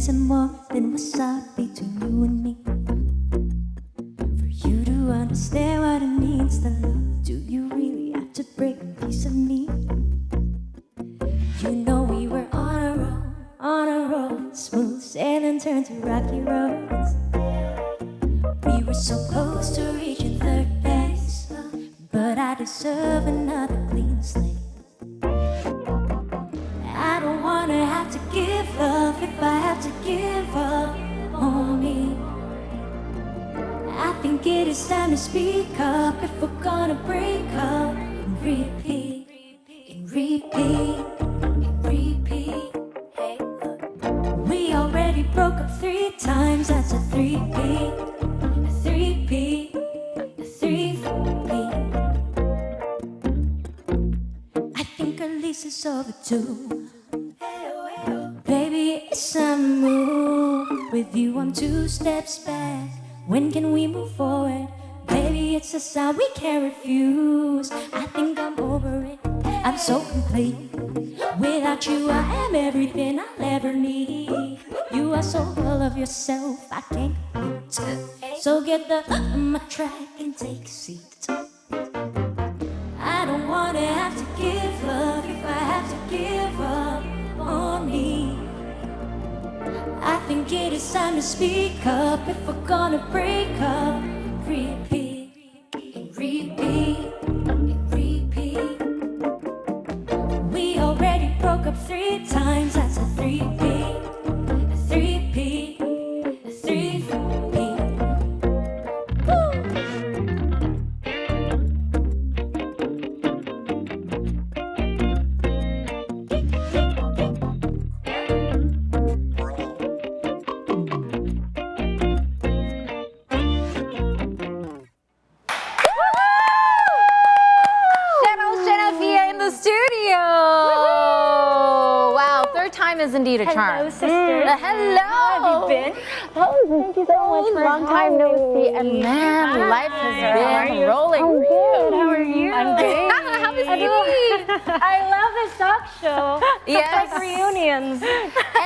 isn't more than wasabi to you and me. For you to understand what it means to love, do you really have to break a piece of me? You know we were on a roll, smooth sailing turned to rocky roads. We were so close to reaching third base, but I deserve another clean slate. I don't wanna have to give love if I have to give up on me. I think it is time to speak up if we're gonna break up and repeat, and repeat, and repeat. Hey, look, we already broke up 3 times, that's a threepeat, a threepeat, a threepeat. I think our lease is overdue. Baby, it's time to move. With you, I'm 2 steps back. When can we move forward? Baby, it's a sign we can't refuse. I think I'm over it. I'm so complete. Without you, I am everything I'll ever need. You are so full of yourself, I can't compete. So get the on my track and take a seat. I don't wanna have to give love if I have to give up on me. I think it is time to speak up if we're gonna break up. Repeat, and repeat, and repeat. We already broke up 3 times, that's a threepeat, a threepeat, a threepeat. Sheinafia in the studio. Wow, third time is indeed a charm. Hello, sisters. Hello. How have you been? Oh, thank you so much for long time no see. And man, life has been rolling. I'm good. How are you? I'm great. How is you? I love this talk show. Yes. It's like reunions.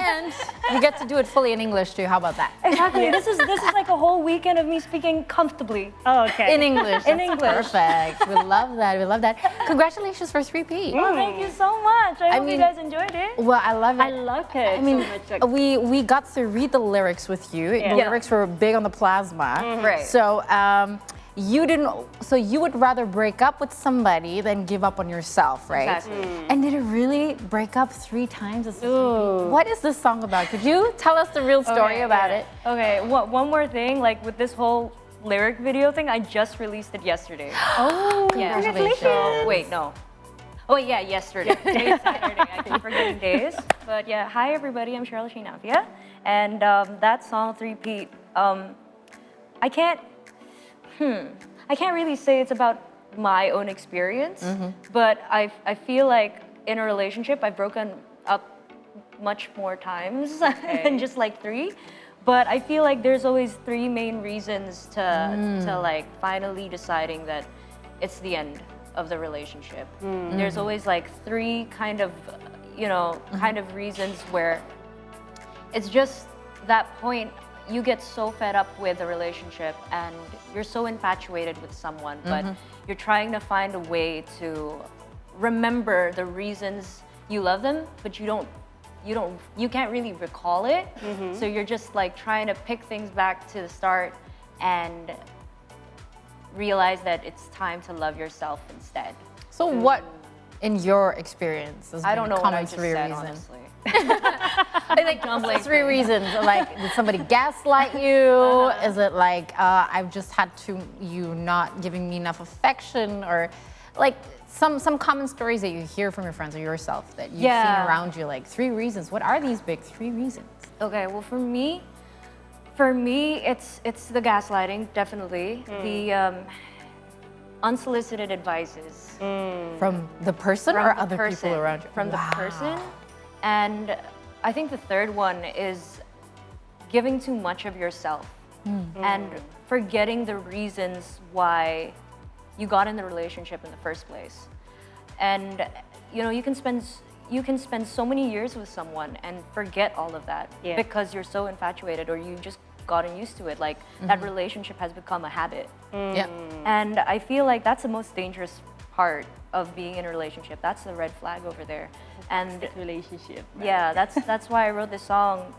And you get to do it fully in English too. How about that? Exactly. This is like a whole weekend of me speaking comfortably. Oh, okay. In English. In That's English. Perfect. We love that. We love that. Congratulations for Threepeat. Oh, thank you so much. I hope you guys enjoyed it. Well, I love it. I love it. I mean, so much. we got to read the lyrics with you. The Yeah. lyrics were big on the plasma. Right. So you didn't. So you would rather break up with somebody than give up on yourself, right? Exactly. And did it really break up 3 times? What is this song about? Could you tell us the real story about it? Okay, one more thing, like with this whole lyric video thing, I just released it yesterday. Oh, Yeah. congratulations! So, wait, no. Oh yeah, yesterday. Today's Saturday. I keep forgetting days. But yeah, hi everybody. I'm Sheryl Sheinafia, and that song Threepeat. I can't really say it's about my own experience, but I feel like in a relationship I've broken up much more times than just like 3. But I feel like there's always 3 main reasons to like finally deciding that it's the end of the relationship. There's always like 3 kind of, kind of reasons where it's just that point you get so fed up with the relationship and you're so infatuated with someone, but you're trying to find a way to remember the reasons you love them, but you can't really recall it. So you're just like trying to pick things back to the start and realize that it's time to love yourself instead. So what, in your experience, has I don't been know common what I just 3 said, reasons? honestly. Like 3 reasons. Like, did somebody gaslight you? Is it like I've just had you not giving me enough affection, or like some common stories that you hear from your friends or yourself that you've seen around you? Like 3 reasons. What are these big 3 reasons? Okay, well for me, it's the gaslighting, definitely. The unsolicited advices. From the person or other people around you? From the person. And I think the third one is giving too much of yourself and forgetting the reasons why you got in the relationship in the first place. And you can spend you can spend so many years with someone and forget all of that Yeah. because you're so infatuated or you just gotten used to it. Like that relationship has become a habit. Yeah. And I feel like that's the most dangerous part of being in a relationship. That's the red flag over there. And Relationship. right? yeah, that's why I wrote this song,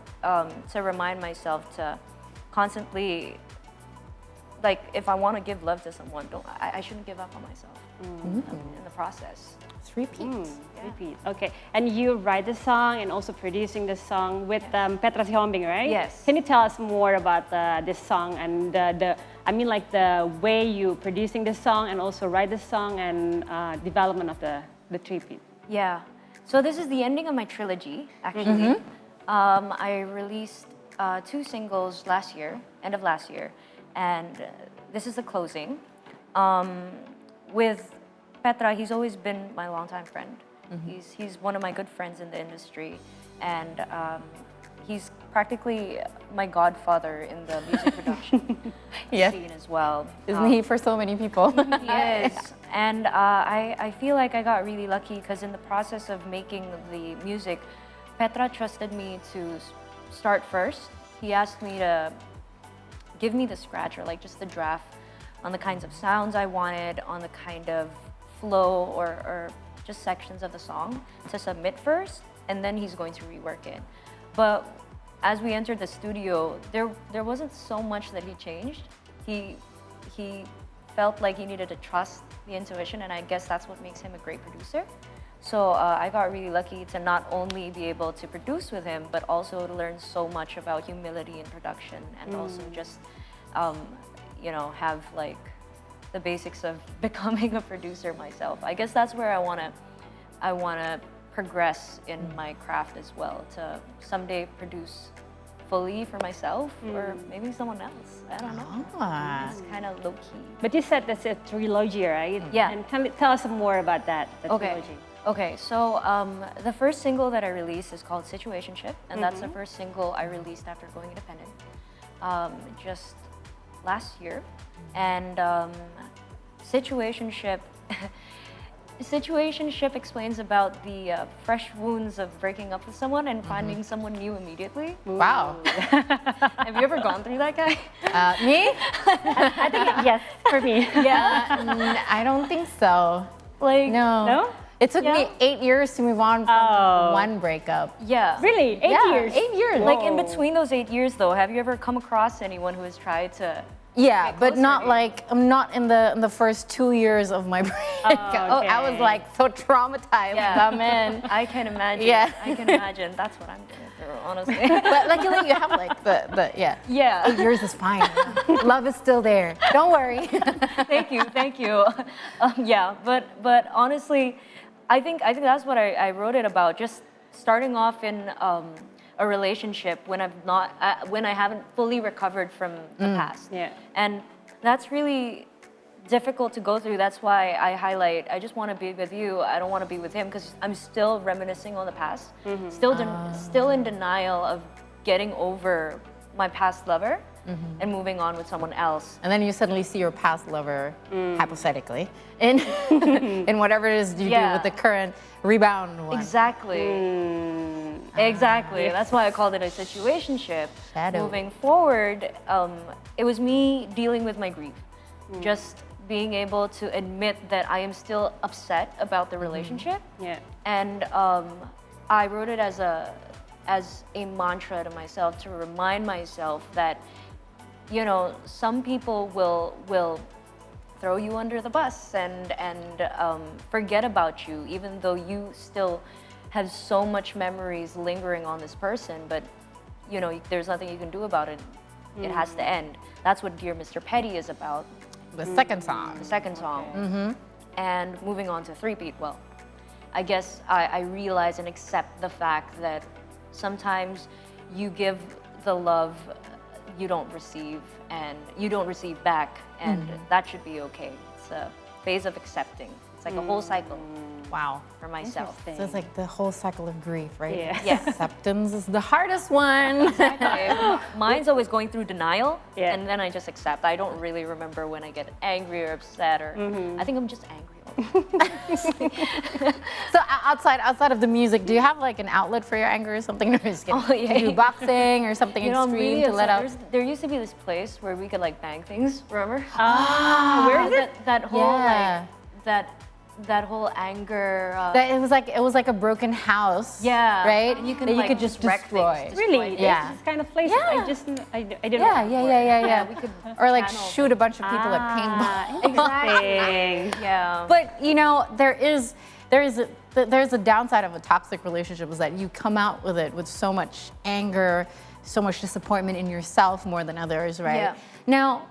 to remind myself to constantly, like, if I want to give love to someone, I shouldn't give up on myself in the process. Threepeat. Repeat. Okay, and you write the song and also producing the song with Petra Sihombing, right? Yes. Can you tell us more about this song and like the way you producing the song and also write the song and development of the Threepeat? Yeah. So this is the ending of my trilogy, actually. I released 2 singles last year, end of last year, and this is the closing. With Petra, he's always been my longtime friend. He's one of my good friends in the industry, and he's practically my godfather in the music production Yes. scene as well. Isn't he for so many people? He is. And I feel like I got really lucky because in the process of making the music, Petra trusted me to start first. He asked me to give me the scratch or like just the draft on the kinds of sounds I wanted, on the kind of flow or just sections of the song to submit first, and then he's going to rework it. But as we entered the studio, there wasn't so much that he changed. He felt like he needed to trust the intuition, and I guess that's what makes him a great producer. So I got really lucky to not only be able to produce with him, but also to learn so much about humility in production, and also just, have like the basics of becoming a producer myself. I guess that's where I wanna progress in my craft as well, to someday produce fully for myself or maybe someone else. I don't know. Ah. It's kind of low key. But you said that's a trilogy, right? Yeah. And tell us more about that, the trilogy. Okay, so the first single that I released is called Situationship, and that's the first single I released after going independent, just last year. And Situationship explains about the fresh wounds of breaking up with someone and finding someone new immediately. Wow. Have you ever gone through that, guy? Me? I think yes, for me. Yeah. I don't think so. Like, No. No? It took me 8 years to move on from one breakup. yeah. Really? 8 Yeah, years? 8 years. Like in between those 8 years, though, have you ever come across anyone who has tried to? Yeah, get but closer not to you? like, I'm not in the first 2 years of my breakup. okay. I was like so traumatized. Yeah. Man. I can imagine. Yeah. I can imagine. That's what I'm going through, honestly. But luckily you have like the yeah. Yeah. 8 years is fine. Love is still there. Don't worry. Thank you. Yeah, but honestly, I think that's what I wrote it about. Just starting off in a relationship when when I haven't fully recovered from the past. Yeah. And that's really difficult to go through. That's why I highlight, I just want to be with you. I don't want to be with him because I'm still reminiscing on the past. Still in denial of getting over my past lover and moving on with someone else. And then you suddenly see your past lover, hypothetically, in in whatever it is you do Yeah. with the current rebound one. Exactly. Exactly. That's why I called it a situationship. Shadow. Moving forward, it was me dealing with my grief. Just being able to admit that I am still upset about the relationship. Yeah. And I wrote it as a mantra to myself to remind myself that, some people will throw you under the bus and forget about you, even though you still have so much memories lingering on this person. But there's nothing you can do about it. It has to end. That's what Dear Mr. Petty is about. The second song. The second song. And moving on to Threepeat, well, I guess I realize and accept the fact that sometimes you give the love you don't receive and you don't receive back, and that should be okay. It's a phase of accepting. It's like a whole cycle Wow. for myself. So it's like the whole cycle of grief, right? Yeah. Yeah. Acceptance is the hardest one. Mine's always going through denial, Yeah. and then I just accept. I don't really remember when I get angry or upset, or I think I'm just angry. So outside of the music, do you have like an outlet for your anger or something? No, just kidding. Oh, yeah. Do you do boxing or something You know, I'm extreme really to let out? There used to be this place where we could like bang things. Remember? Where is it? That whole Yeah. like that whole anger. That it was like a broken house. Yeah. Right. And you can that you like could just wreck destroy. things, Really? destroy Yeah. This kind of place. Yeah. I didn't Yeah, know. yeah. we could Or like channel shoot a bunch of people at paintball. Interesting. Yeah. But you know, there is a downside of a toxic relationship is that you come out with it with so much anger, so much disappointment in yourself more than others, right? Yeah. Now,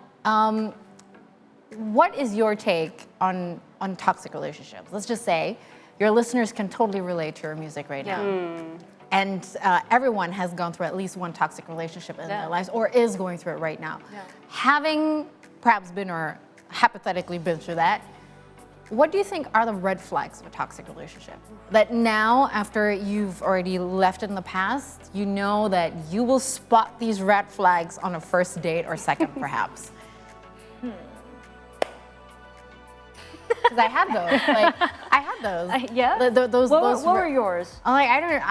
what is your take on toxic relationships? Let's just say your listeners can totally relate to your music right now. And everyone has gone through at least one toxic relationship in their lives or is going through it right now. Yeah. Having perhaps been or hypothetically been through that, what do you think are the red flags of a toxic relationship? That now, after you've already left it in the past, you know that you will spot these red flags on a first date or second, perhaps. Because I had those. I had those. Yeah? Those. What were yours? Like I don't.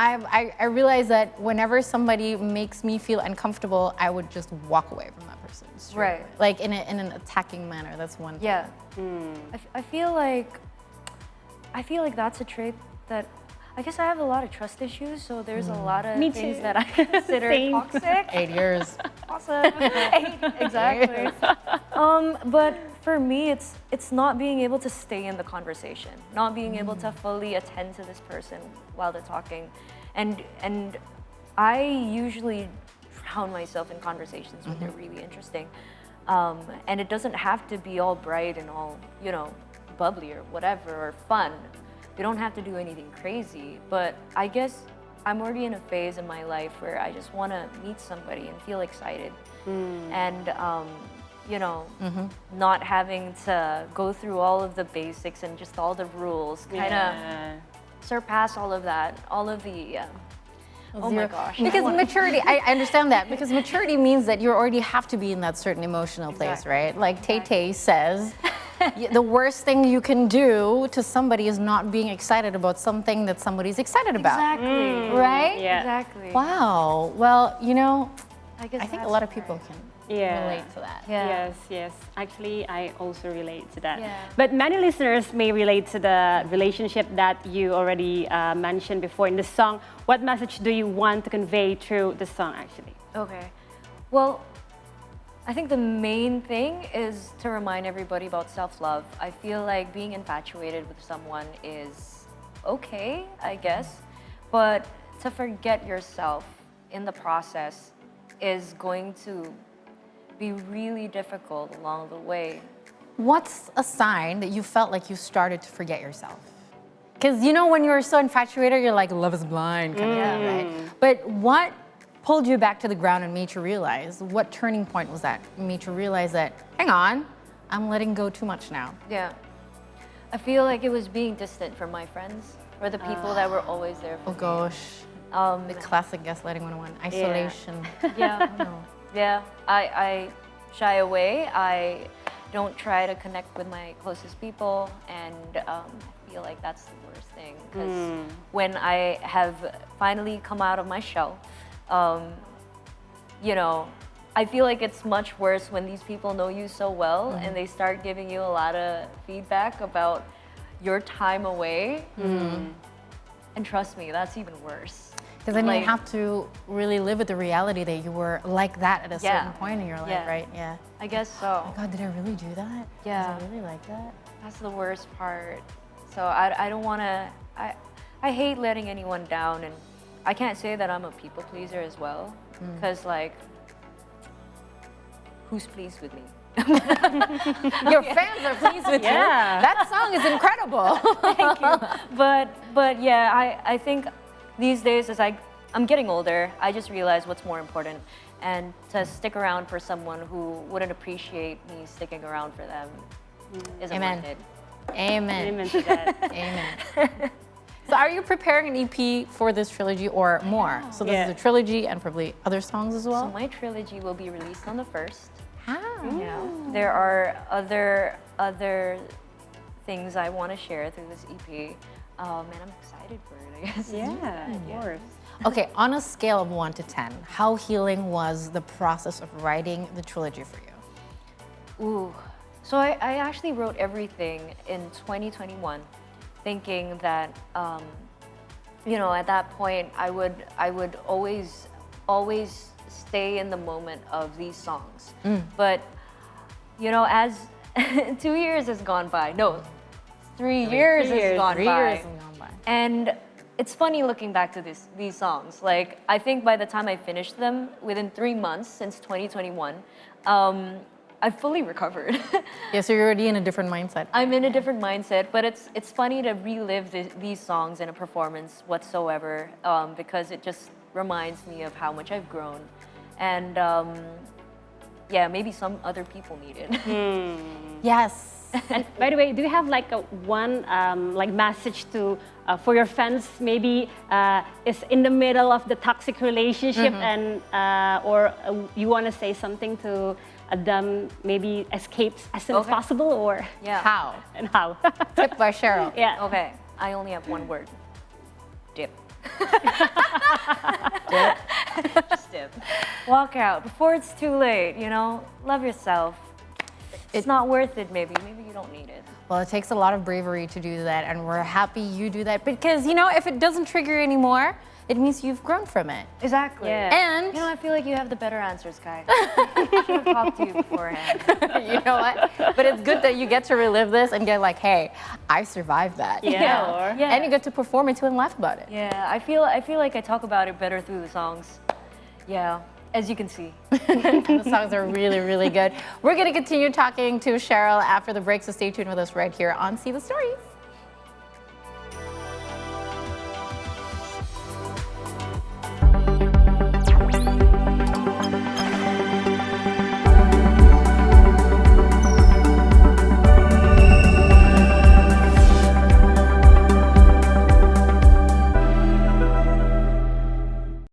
I realized that whenever somebody makes me feel uncomfortable, I would just walk away from that person. Straight Right. away. Like in an attacking manner. That's one. Thing. Yeah. I feel like that's a trait that I guess I have a lot of trust issues, so there's a lot of Me things too. that I consider Same. toxic. 8 years. Awesome. Exactly. But for me, it's not being able to stay in the conversation, not being able to fully attend to this person while they're talking, and I usually drown myself in conversations when they're really interesting, and it doesn't have to be all bright and all bubbly or whatever or fun. You don't have to do anything crazy, but I guess I'm already in a phase in my life where I just want to meet somebody and feel excited, and not having to go through all of the basics and just all the rules, kind of surpass all of that, all of the. Oh my gosh! Because maturity, I understand that, because maturity means that you already have to be in that certain emotional place, Exactly. right? Like Tay says, the worst thing you can do to somebody is not being excited about something that somebody's excited about. Exactly. Right? Yeah. Exactly. Wow. Well, I guess I think a that's lot of people right. can Yeah. relate to that. Yeah. Yes. Actually, I also relate to that. Yeah. But many listeners may relate to the relationship that you already mentioned before in the song. What message do you want to convey through the song, actually? Okay. Well, I think the main thing is to remind everybody about self-love. I feel like being infatuated with someone is okay, I guess, but to forget yourself in the process is going to be really difficult along the way. What's a sign that you felt like you started to forget yourself? Because when you're so infatuated, you're like, love is blind kind of thing, right? But what pulled you back to the ground and made you realize, what turning point was that? Made you realize that, hang on, I'm letting go too much now. Yeah. I feel like it was being distant from my friends or the people that were always there for Oh me. gosh, the classic gaslighting 101, isolation. Yeah. Oh, no. Yeah, I shy away. I don't try to connect with my closest people, and I feel like that's the worst thing. Because when I have finally come out of my shell, I feel like it's much worse when these people know you so well and they start giving you a lot of feedback about your time away. And trust me, that's even worse. Because then you have to really live with the reality that you were like that at a certain point in your life, Yeah. right? Yeah. I guess so. Oh God, did I really do that? Yeah. Was I really like that? That's the worst part. So I don't want to, I hate letting anyone down, and I can't say that I'm a people pleaser as well, because who's pleased with me? Your fans are pleased with you. That song is incredible. Thank you. But yeah, I think these days as I'm getting older, I just realize what's more important, and to stick around for someone who wouldn't appreciate me sticking around for them isn't Amen. worth it. Amen. Amen to that. Amen. So are you preparing an EP for this trilogy or more? So this is a trilogy and probably other songs as well? So my trilogy will be released on the 1st. How? Yeah. There are other things I want to share through this EP, and I'm excited for it, I guess. Yeah, of course. Okay, on a scale of 1 to 10, how healing was the process of writing the trilogy for you? Ooh. So I actually wrote everything in 2021, thinking that, at that point I would always stay in the moment of these songs. But, as 2 years has gone by, no, 3 years has gone 3 by. years has gone by. And it's funny looking back to these songs. Like, I think by the time I finished them, within 3 months since 2021, I've fully recovered. Yeah, so you're already in a different mindset. I'm in a different mindset, but it's funny to relive these songs in a performance whatsoever, because it just reminds me of how much I've grown. And maybe some other people need it. Yes. And by the way, do you have like one message to for your fans? Maybe is in the middle of the toxic relationship, and or you want to say something to them? Maybe escape as soon as possible, or Yeah. How? and how? Tip by Sheryl. Yeah. Okay, I only have one word. Dip. Dip. Just dip. Walk out before it's too late, Love yourself. It's not worth it, maybe. Maybe you don't need it. Well, it takes a lot of bravery to do that, and we're happy you do that because, if it doesn't trigger anymore, it means you've grown from it. Exactly. Yeah. And I feel like you have the better answers, Kai. I should have talked to you beforehand. you know what? But it's good that you get to relive this and get like, hey, I survived that. Yeah. Yeah. And you get to perform it too and laugh about it. Yeah, I feel like I talk about it better through the songs. Yeah, as you can see. The songs are really, really good. We're going to continue talking to Sheryl after the break, so stay tuned with us right here on See the Stories.